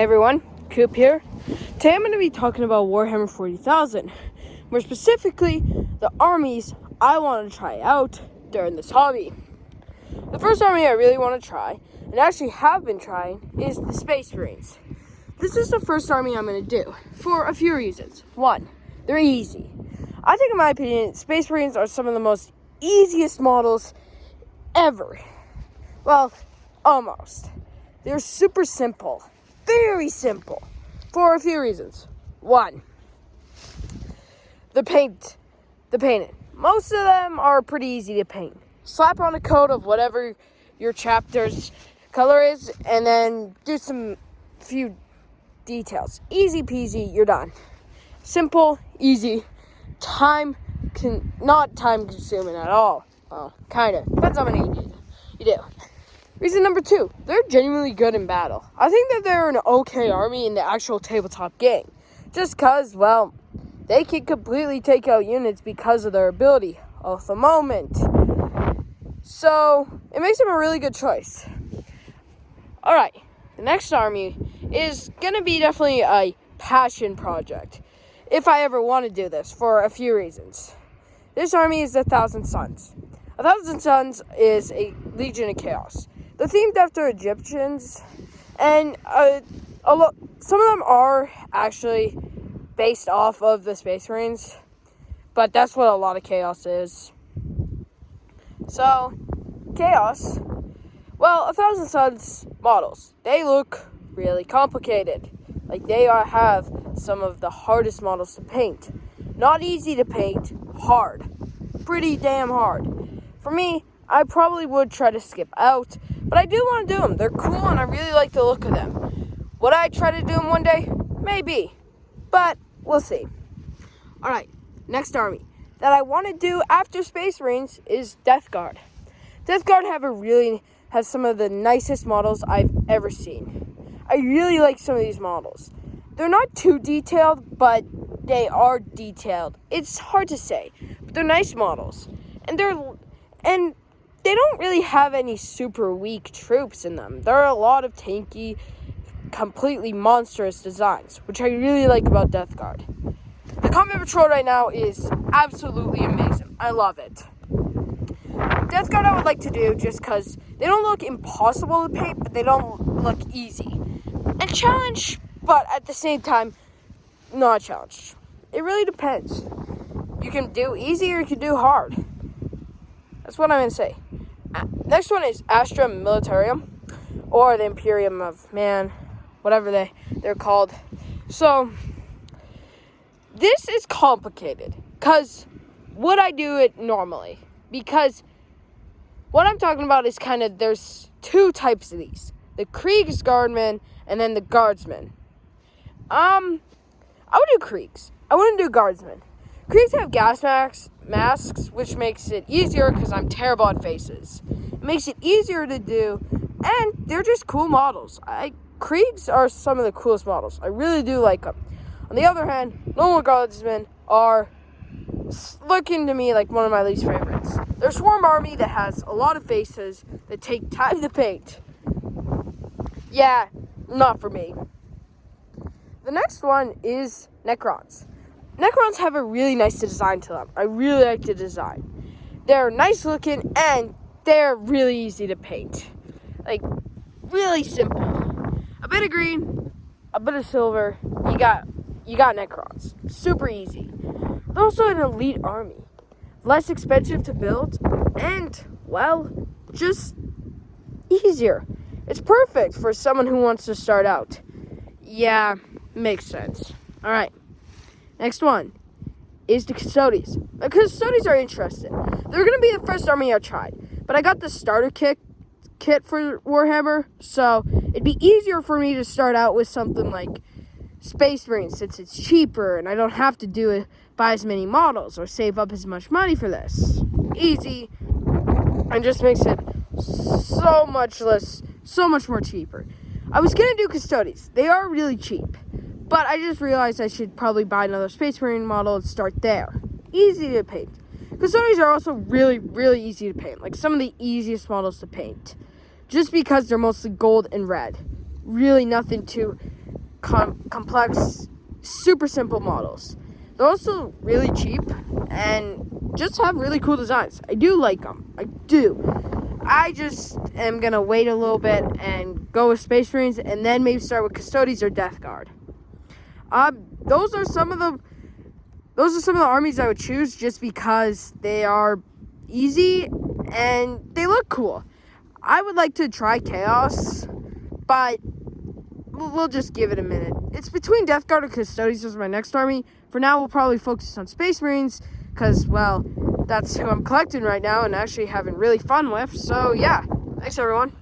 Hey everyone, Coop here. Today I'm going to be talking about Warhammer 40,000, more specifically, the armies I want to try out during this hobby. The first army I really want to try, and actually have been trying, is the Space Marines. This is the first army I'm going to do, for a few reasons. One, they're easy. I think in my opinion, Space Marines are some of the most easiest models ever. Well, almost. They're super simple. Very simple, for a few reasons. One, the painting. Most of them are pretty easy to paint. Slap on a coat of whatever your chapter's color is, and then do some few details. Easy peasy, you're done. Simple, easy, not time consuming at all. Well, kind of. Depends how many you do. Reason number two, they're genuinely good in battle. I think that they're an okay army in the actual tabletop game. Just because, well, they can completely take out units because of their ability of the moment. So, it makes them a really good choice. Alright, the next army is going to be definitely a passion project. If I ever want to do this, for a few reasons. This army is the 1,000 Suns. 1,000 Suns is a Legion of Chaos. They're themed after Egyptians, and some of them are actually based off of the Space Marines, but that's what a lot of Chaos is. So, Chaos, well, 1,000 Suns models, they look really complicated. Like, they have some of the hardest models to paint. Not easy to paint, hard. Pretty damn hard. For me, I probably would try to skip out, but I do want to do them. They're cool, and I really like the look of them. Would I try to do them one day? Maybe, but we'll see. All right, next army that I want to do after Space Marines is Death Guard. Death Guard have some of the nicest models I've ever seen. I really like some of these models. They're not too detailed, but they are detailed. It's hard to say, but they're nice models, and they don't really have any super weak troops in them. There are a lot of tanky, completely monstrous designs, which I really like about Death Guard. The Combat Patrol right now is absolutely amazing. I love it. Death Guard I would like to do just because they don't look impossible to paint, but they don't look easy. And challenge, but at the same time, not challenge. It really depends. You can do easy or you can do hard. That's what I'm going to say. Next one is Astra Militarum, or the Imperium of Man, whatever they're called. So, this is complicated, because would I do it normally? Because what I'm talking about is there's two types of these. The Kriegsguardmen, and then the Guardsmen. I would do Kriegs. I wouldn't do Guardsmen. Kriegs have gas masks, which makes it easier because I'm terrible at faces. It makes it easier to do, and they're just cool models. Kriegs are some of the coolest models. I really do like them. On the other hand, normal Guardsmen are looking to me like one of my least favorites. They're a swarm army that has a lot of faces that take time to paint. Yeah, not for me. The next one is Necrons. Necrons have a really nice design to them. I really like the design. They're nice looking, and they're really easy to paint. Like, really simple. A bit of green, a bit of silver, you got Necrons. Super easy. They're also an elite army. Less expensive to build, and, well, just easier. It's perfect for someone who wants to start out. Yeah, makes sense. All right. Next one is the Custodes. The Custodes are interesting. They're going to be the first army I tried. But I got the starter kit for Warhammer, so it'd be easier for me to start out with something like Space Marines, since it's cheaper and I don't have to buy as many models or save up as much money for this. Easy, and just makes it so much more cheaper. I was going to do Custodes. They are really cheap. But I just realized I should probably buy another Space Marine model and start there. Easy to paint. Custodes are also really, really easy to paint. Like some of the easiest models to paint. Just because they're mostly gold and red. Really nothing too complex, super simple models. They're also really cheap and just have really cool designs. I do like them. I do. I just am going to wait a little bit and go with Space Marines and then maybe start with Custodes or Death Guard. Those are some of the armies I would choose just because they are easy and they look cool. I would like to try Chaos, but we'll just give it a minute. It's between Death Guard and Custodes as my next army. For now, we'll probably focus on Space Marines because, well, that's who I'm collecting right now and actually having really fun with. So, yeah. Thanks, everyone.